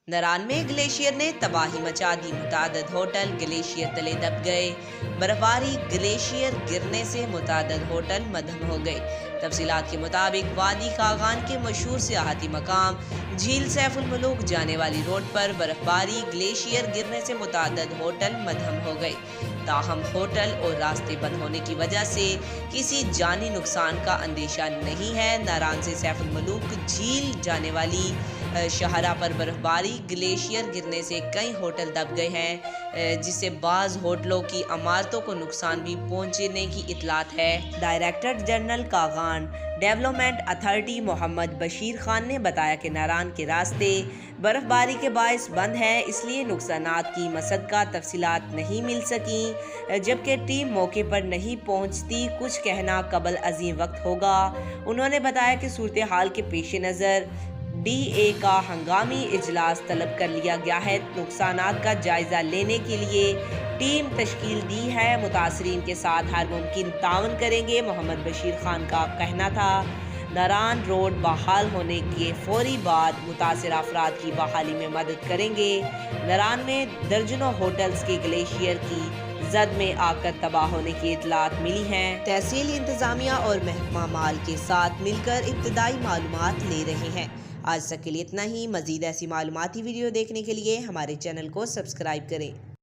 ناران میں گلیشیئر نے تباہی مچا دی، متعدد ہوٹل گلیشیئر تلے دب گئے۔ برفباری گلیشیئر گرنے سے متعدد ہوٹل مدھم ہو گئے۔ تفصیلات کے مطابق وادی خاقان کے مشہور سیاحتی مقام جھیل سیف الملوک جانے والی روڈ پر برفباری گلیشیئر گرنے سے متعدد ہوٹل مدھم ہو گئے، تاہم ہوٹل اور راستے بند ہونے کی وجہ سے کسی جانی نقصان کا اندیشہ نہیں ہے۔ ناران سے سیف الملوک جھیل جانے والی شاہراہ پر برفباری گلیشیئر گرنے سے کئی ہوٹل دب گئے ہیں، جس سے بعض ہوٹلوں کی عمارتوں کو نقصان بھی پہنچنے کی اطلاعات ہے۔ Director general Khaqan development authority Muhammad Bashir Khan نے بتایا کہ ناران کے راستے برفباری کے باعث بند ہیں، اس لیے نقصانات کی مصدقہ تفصیلات نہیں مل سکیں، جبکہ ٹیم موقع پر نہیں پہنچتی، کچھ کہنا قبل ازیں وقت ہوگا۔ انہوں نے بتایا کہ صورتحال کے پیش نظر ڈی اے کا ہنگامی اجلاس طلب کر لیا گیا ہے، نقصانات کا جائزہ لینے کے لیے ٹیم تشکیل دی ہے، متاثرین کے ساتھ ہر ممکن تعاون کریں گے۔ محمد بشیر خان کا کہنا تھا، ناران روڈ بحال ہونے کے فوری بعد متاثرہ افراد کی بحالی میں مدد کریں گے۔ ناران میں درجنوں ہوٹلز کے گلیشیئر کی زد میں آ کر تباہ ہونے کی اطلاعات ملی ہیں۔ تحصیل انتظامیہ اور محکمہ مال کے ساتھ مل کر ابتدائی معلومات لے رہے ہیں۔ آج تک کے لیے اتنا ہی۔ مزید ایسی معلوماتی ویڈیو دیکھنے کے لیے ہمارے چینل کو سبسکرائب کریں۔